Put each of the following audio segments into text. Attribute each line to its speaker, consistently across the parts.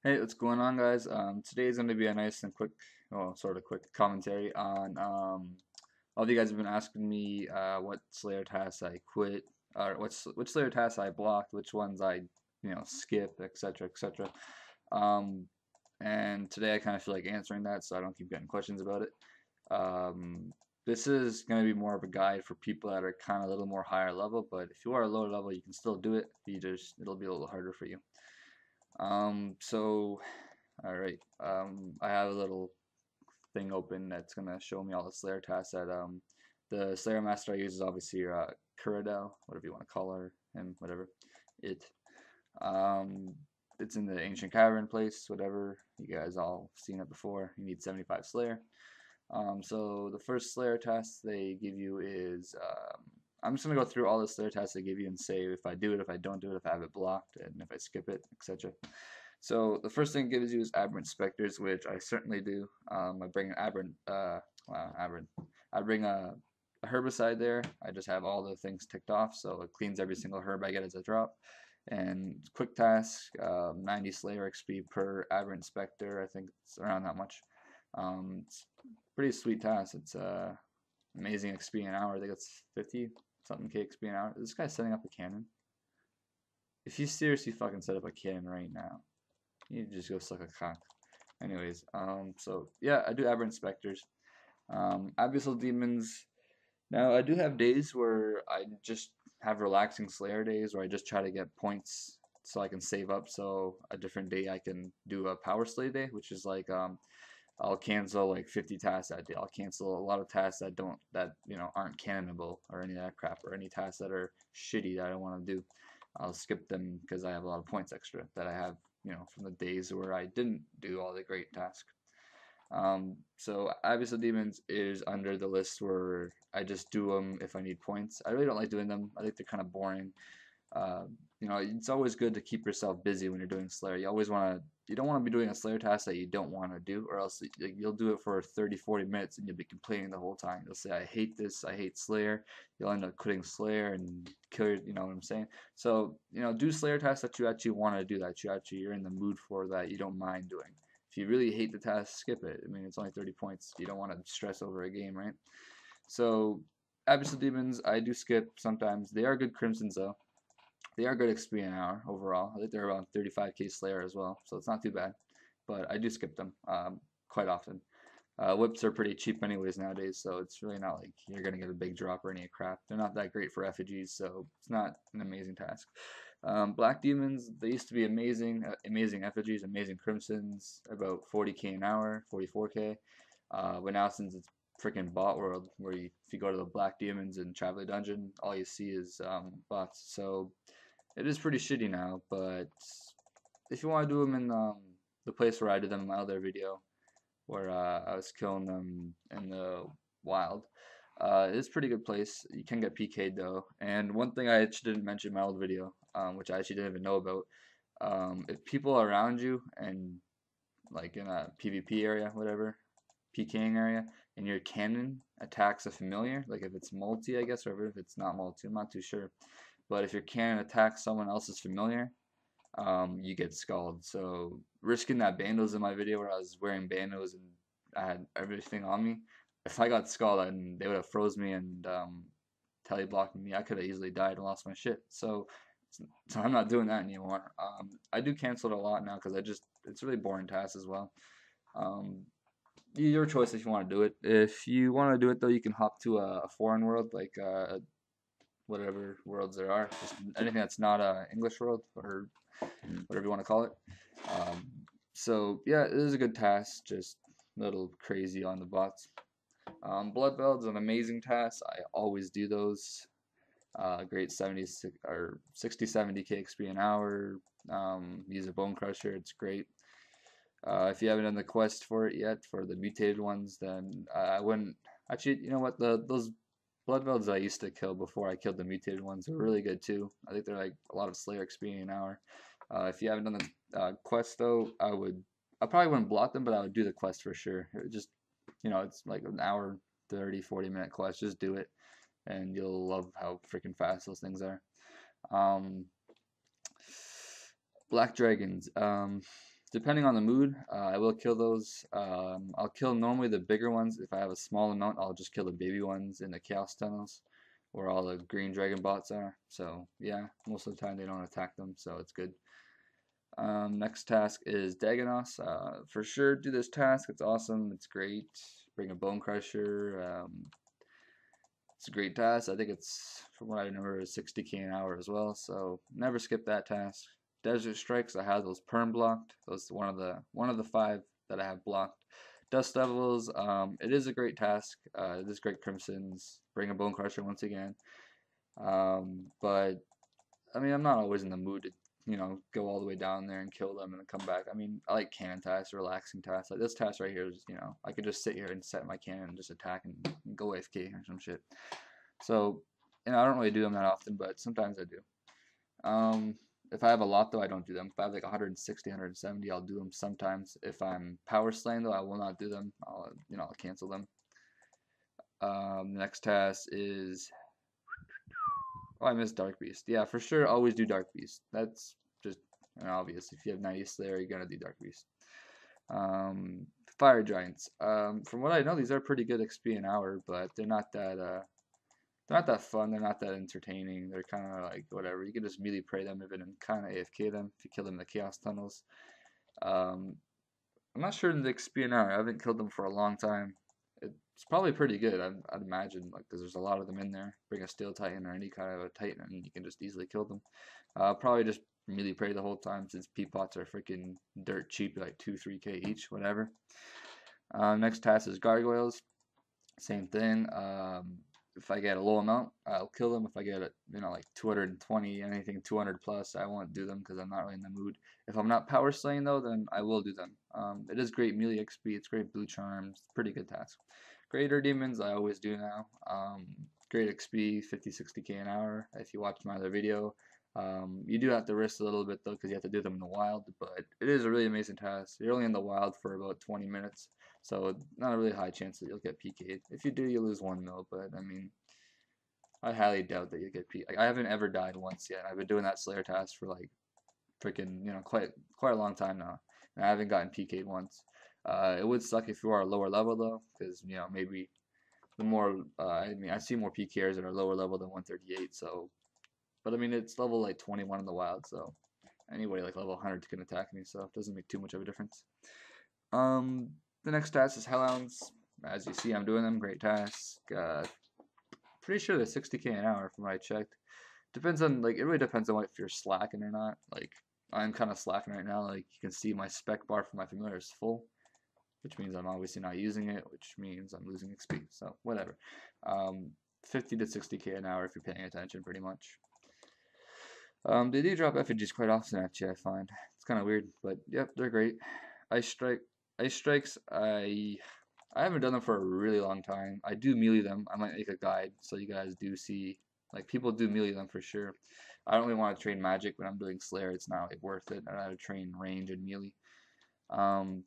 Speaker 1: Hey, what's going on, guys? Today is going to be a nice and quick, well, sort of quick commentary on all of you guys have been asking me what Slayer tasks I quit, or which Slayer tasks I blocked, which ones I, skip, etc., etc. Um, and today I kind of feel like answering that, so I don't keep getting questions about it. This is going to be more of a guide for people that are kind of a little more higher level, but if you are a lower level, you can still do it. It'll be a little harder for you. So Alright, I have a little thing open that's gonna show me all the Slayer tasks that the Slayer Master I use is obviously Kuradel, whatever you want to call her, him, whatever, it. Um, it's in the Ancient Cavern place, whatever. You guys all seen it before. You need 75 Slayer. So the first Slayer task they give you is I'm just gonna go through all the Slayer tasks they give you and say if I do it, if I don't do it, if I have it blocked, and if I skip it, etc. So the first thing it gives you is Aberrant Spectres, which I certainly do. I bring an Aberrant. I bring a herbicide there. I just have all the things ticked off, so it cleans every single herb I get as a drop. And quick task, 90 Slayer XP per Aberrant Spectre. I think it's around that much. It's pretty sweet task. It's amazing XP an hour. I think it's 50 something K XP an hour. Is this guy setting up a cannon? If you seriously fucking set up a cannon right now, you just go suck a cock. Anyways, so yeah, I do Aberrant Spectres. Abyssal Demons. Now, I do have days where I just have relaxing Slayer days where I just try to get points so I can save up. So a different day I can do a Power Slay day, which is like I'll cancel like 50 tasks that day. I'll cancel a lot of tasks that aren't cannonable or any of that crap or any tasks that are shitty that I don't want to do. I'll skip them because I have a lot of points extra that I have from the days where I didn't do all the great tasks. So Abyssal Demons is under the list where I just do them if I need points. I really don't like doing them. I think they're kind of boring. Uh, it's always good to keep yourself busy when you're doing Slayer. You don't want to be doing a Slayer task that you don't want to do, or else you'll do it for 30, 40 minutes and you'll be complaining the whole time. You'll say, I hate this, I hate Slayer. You'll end up quitting Slayer and you know what I'm saying? So, do Slayer tasks that you actually want to do, that you're in the mood for, that you don't mind doing. If you really hate the task, skip it. I mean, it's only 30 points. You don't want to stress over a game, right? So, Abyssal Demons, I do skip sometimes. They are good Crimsons, though. They are good XP an hour overall. I think they're around 35k Slayer as well, so it's not too bad. But I do skip them quite often. Whips are pretty cheap anyways nowadays, so it's really not like you're gonna get a big drop or any crap. They're not that great for effigies, so it's not an amazing task. Black Demons, they used to be amazing, amazing effigies, amazing crimsons, about 40k an hour, 44k. But now since it's freaking bot world, where if you go to the Black Demons and Traveler Dungeon, all you see is bots. So it is pretty shitty now, but if you want to do them in the place where I did them in my other video, where I was killing them in the wild, it's a pretty good place. You can get PK'd though. And one thing I actually didn't mention in my old video, which I actually didn't even know about, if people are around you and like in a PvP area, whatever, PKing area, and your cannon attacks a familiar, like if it's multi, I guess, or if it's not multi, I'm not too sure. But if your cannon attacks someone else's familiar, you get scalded. So risking that bandos in my video where I was wearing bandos and I had everything on me, if I got scalded and they would have froze me and tele blocked me, I could have easily died and lost my shit. So I'm not doing that anymore. I do cancel it a lot now because it's really boring tasks as well. Um, your choice if you want to do it. If you want to do it though, you can hop to a foreign world like whatever worlds there are, just anything that's not a English world or whatever you want to call it. Um, so yeah, it is a good task, just a little crazy on the bots. Bloodvelds is an amazing task. I always do those. Great 70 or 60 70k XP an hour. Use a bone crusher, it's great. If you haven't done the quest for it yet, for the mutated ones, then I wouldn't. Actually, you know what? Those Bloodvelds I used to kill before I killed the mutated ones are really good too. I think they're like a lot of Slayer XP an hour. If you haven't done the quest though, I probably wouldn't block them, but I would do the quest for sure. It just, it's like an hour, 30, 40-minute quest. Just do it, and you'll love how freaking fast those things are. Um, Black Dragons. Depending on the mood, I will kill those. I'll kill normally the bigger ones. If I have a small amount, I'll just kill the baby ones in the chaos tunnels where all the green dragon bots are. So yeah, most of the time they don't attack them, so it's good. Next task is Dagannoths. For sure do this task. It's awesome. It's great. Bring a bone crusher. It's a great task. I think it's, from what I remember, 60k an hour as well. So never skip that task. Desert Strikes, I have those perm blocked. Those one of the 5 that I have blocked. Dust Devils, it is a great task. It is great crimsons. Bring a bone crusher once again. But I mean, I'm not always in the mood to, you know, go all the way down there and kill them and then come back. I mean, I like cannon tasks, relaxing tasks. Like this task right here is, you know, I could just sit here and set my cannon and just attack and go AFK or some shit. So, you know, I don't really do them that often, but sometimes I do. If I have a lot though, I don't do them. If I have like 160, 170, I'll do them sometimes. If I'm power slaying though, I will not do them. I'll cancel them. Next task is, oh, I missed Dark Beast. Yeah, for sure, always do Dark Beast. That's just obvious. If you have 90 Slayer, you're gonna do Dark Beast. Fire Giants. From what I know, these are pretty good XP an hour, but they're not that fun. They're not that entertaining. They're kind of like whatever. You can just melee pray them even and kind of AFK them if you kill them in the chaos tunnels. I'm not sure in the XP an hour. I haven't killed them for a long time. It's probably pretty good. I'd imagine, like, because there's a lot of them in there. Bring a Steel Titan or any kind of a Titan, and you can just easily kill them. Probably just melee pray the whole time since P-pots are freaking dirt cheap, like 2-3k each, whatever. Next task is Gargoyles. Same thing. If I get a low amount, I'll kill them. If I get, like 220, anything 200 plus, I won't do them because I'm not really in the mood. If I'm not power slaying though, then I will do them. It is great melee XP. It's great blue charms. Pretty good task. Greater demons, I always do now. Great XP, 50, 60k an hour. If you watch my other video, you do have to risk a little bit though because you have to do them in the wild. But it is a really amazing task. You're only in the wild for about 20 minutes. So not a really high chance that you'll get PK'd. If you do, you lose 1 mil, but I mean, I highly doubt that you get PK'd. Like, I haven't ever died once yet. I've been doing that Slayer task for like freaking, quite a long time now, and I haven't gotten PK'd once. It would suck if you are a lower level though, because maybe the more I mean, I see more PKers that are lower level than 138. So, but I mean, it's level like 21 in the wild, so anybody like level 100 can attack me, so it doesn't make too much of a difference. The next task is Hellhounds. As you see, I'm doing them. Great task. Pretty sure they're 60k an hour from what I checked. Depends on, like, it really depends on if you're slacking or not. Like, I'm kind of slacking right now. Like, you can see my spec bar for my familiar is full, which means I'm obviously not using it, which means I'm losing XP. So, whatever. 50 to 60k an hour if you're paying attention, pretty much. They do drop effigies quite often, actually, I find. It's kind of weird, but yep, they're great. Ice Strikes, I haven't done them for a really long time. I do melee them. I might make a guide so you guys do see, like, people do melee them for sure. I don't really want to train magic when I'm doing Slayer. It's not like worth it. I'd rather train range and melee.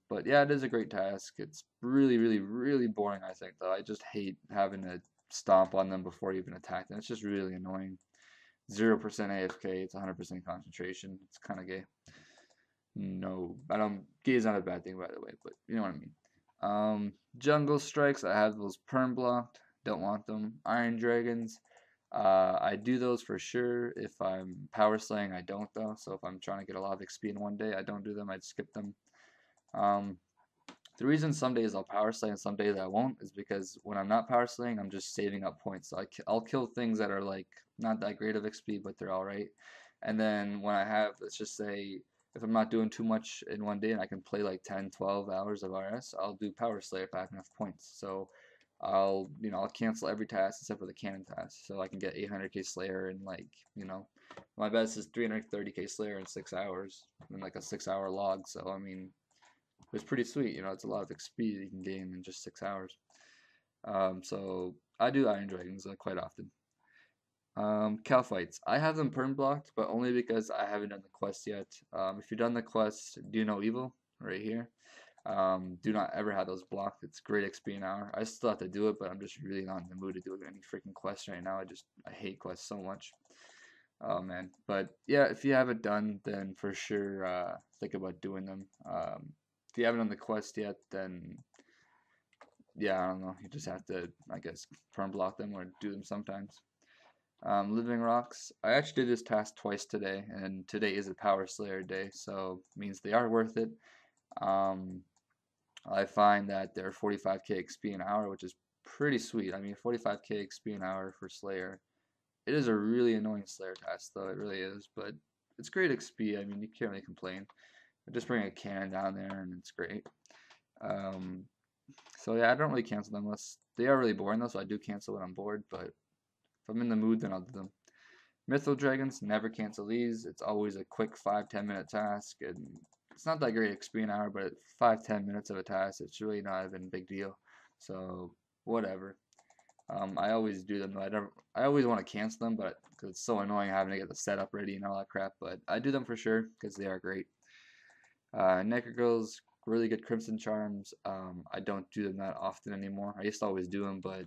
Speaker 1: But yeah, it is a great task. It's really, really, really boring, I think, though. I just hate having to stomp on them before you even attack them. It's just really annoying. 0% AFK, it's 100% concentration. It's kind of gay. No, I don't. Gay is not a bad thing, by the way, but you know what I mean. Jungle Strikes, I have those perm blocked. Don't want them. Iron Dragons, I do those for sure. If I'm power slaying, I don't though. So if I'm trying to get a lot of XP in one day, I don't do them. I'd skip them. The reason some days I'll power slay and some days I won't is because when I'm not power slaying, I'm just saving up points. So I'll kill things that are like not that great of XP, but they're alright. And then when I have, let's just say, if I'm not doing too much in one day and I can play like 10, 12 hours of RS, I'll do Power Slayer if I have enough points. So I'll cancel every task except for the cannon task. So I can get 800k Slayer and like, my best is 330k Slayer in 6 hours in like a 6-hour log. So I mean, it's pretty sweet. It's a lot of XP that you can gain in just 6 hours. So I do Iron Dragons quite often. Kalphites. I have them perm blocked, but only because I haven't done the quest yet. If you've done the quest, Do No Evil, right here. Do not ever have those blocked. It's great XP an hour. I still have to do it, but I'm just really not in the mood to do any freaking quest right now. I hate quests so much. Oh man, but yeah, if you haven't done, then for sure think about doing them. If you haven't done the quest yet, then yeah, I don't know. You just have to, I guess, perm block them or do them sometimes. Living rocks. I actually did this task twice today, and today is a Power Slayer day, so it means they are worth it. Um, I find that they're 45k XP an hour, which is pretty sweet. I mean, 45k XP an hour for Slayer. It is a really annoying Slayer task, though. It really is, but it's great XP. I mean, you can't really complain. I just bring a cannon down there, and it's great. Um, so yeah, I don't really cancel them unless they are really boring, though. So I do cancel when I'm bored, but if I'm in the mood, then I'll do them. Mithril Dragons, never cancel these. It's always a quick 5-10 minute task, and it's not that great XP an hour, but 5-10 minutes of a task, it's really not even a big deal. So whatever. I always do them though. I always want to cancel them, but because it's so annoying having to get the setup ready and all that crap. But I do them for sure because they are great. Nechryaels, really good Crimson Charms. I don't do them that often anymore. I used to always do them, but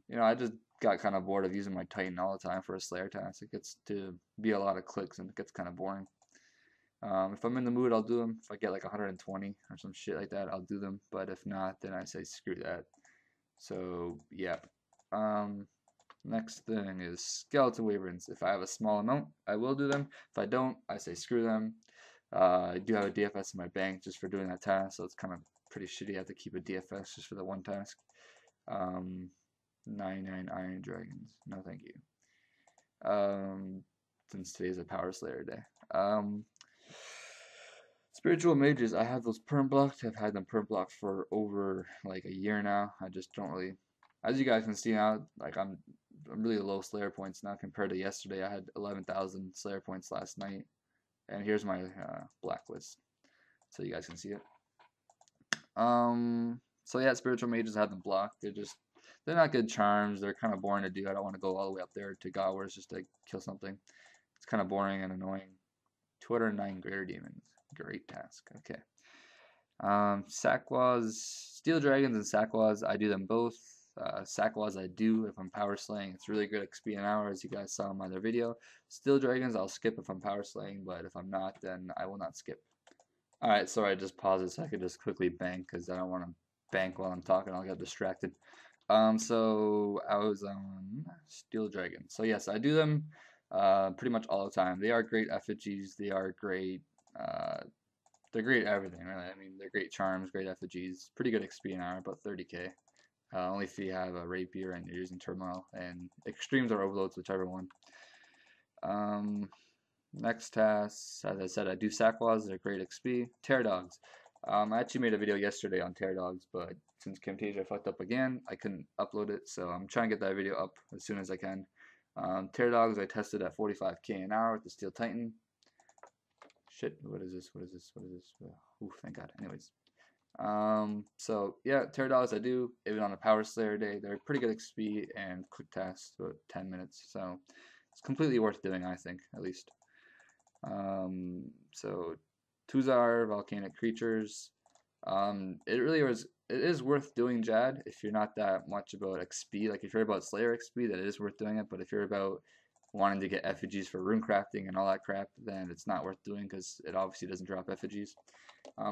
Speaker 1: you know, I just got kind of bored of using my Titan all the time for a Slayer task. It gets to be a lot of clicks and it gets kind of boring. If I'm in the mood, I'll do them. If I get like 120 or some shit like that, I'll do them. But if not, then I say screw that. So yeah. Next thing is Skeletal Wyverns. If I have a small amount, I will do them. If I don't, I say screw them. I do have a DFS in my bank just for doing that task, so it's kind of pretty shitty. I have to keep a DFS just for the one task. 99 Iron Dragons. No, thank you. Since today's a Power Slayer day. Spiritual Mages, I have those perm blocked. I've had them perm blocked for over like a year now. I just don't really, as you guys can see now, like I'm really low Slayer points now compared to yesterday. I had 11,000 Slayer points last night, and here's my blacklist, so you guys can see it. So yeah, Spiritual Mages have them blocked. They're not good charms. They're kind of boring to do. I don't want to go all the way up there to God Wars just to kill something. It's kind of boring and annoying. 209 Greater Demons. Great task. Okay. Suqahs, Steel Dragons and Suqahs, I do them both. Suqahs I do if I'm power slaying. It's really good XP an hour, as you guys saw in my other video. Steel Dragons I'll skip if I'm power slaying, but if I'm not, then I will not skip. Alright, sorry, I just paused it so I could just quickly bank because I don't want to bank while I'm talking. I'll get distracted. So I was on Steel Dragon. So yes, I do them pretty much all the time. They are great effigies. They are great. They're great at everything, really. I mean, they're great charms, great effigies. Pretty good XP an hour, about 30k. Only if you have a rapier and you're using turmoil, and extremes or overloads, whichever one. Next task, as I said, I do Suqahs. They're great XP. TzHaar-Dogs. I actually made a video yesterday on TzHaar-Dogs, but since Camtasia fucked up again, I couldn't upload it, so I'm trying to get that video up as soon as I can. TzHaar-Dogs I tested at 45k an hour with the Steel Titan. Shit, what is this? What is this? What is this? Ooh, thank God. Anyways. So yeah, TzHaar-Dogs I do, even on a Power Slayer day. They're pretty good XP and quick tasks, about 10 minutes, so it's completely worth doing, I think, at least. So TzHaar, Volcanic Creatures. It is worth doing Jad if you're not that much about XP. Like if you're about Slayer XP, that is worth doing it. But if you're about wanting to get effigies for rune crafting and all that crap, then it's not worth doing because it obviously doesn't drop effigies.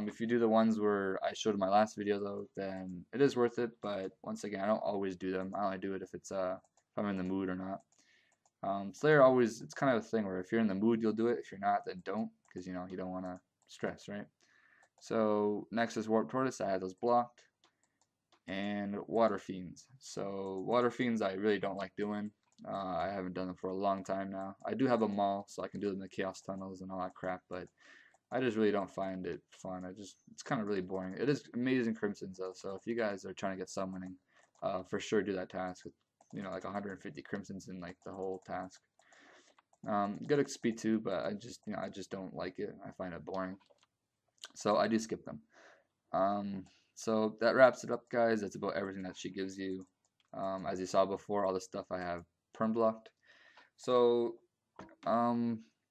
Speaker 1: If you do the ones where I showed in my last video though, then it is worth it. But once again, I don't always do them. I only do it if it's if I'm in the mood or not. Slayer always, it's kind of a thing where if you're in the mood, you'll do it. If you're not, then don't, because you know you don't want to stress, right? So next is Warp Tortoise. I had those blocked, and Waterfiends. So Waterfiends I really don't like doing. I haven't done them for a long time now. I do have a maul, so I can do them in the Chaos Tunnels and all that crap, but I just really don't find it fun. It's kind of really boring. It is amazing Crimsons though, so if you guys are trying to get summoning, for sure do that task. You know, like 150 Crimsons in like the whole task. Good XP too, but I just don't like it. I find it boring, so I do skip them. So that wraps it up, guys. That's about everything that she gives you. As you saw before, all the stuff I have perm blocked. So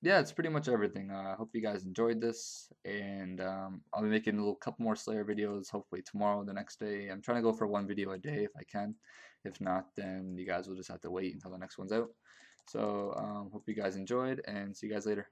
Speaker 1: yeah, it's pretty much everything. I hope you guys enjoyed this, and I'll be making a little couple more Slayer videos hopefully tomorrow, the next day. I'm trying to go for one video a day if I can. If not, then you guys will just have to wait until the next one's out. So hope you guys enjoyed, and see you guys later.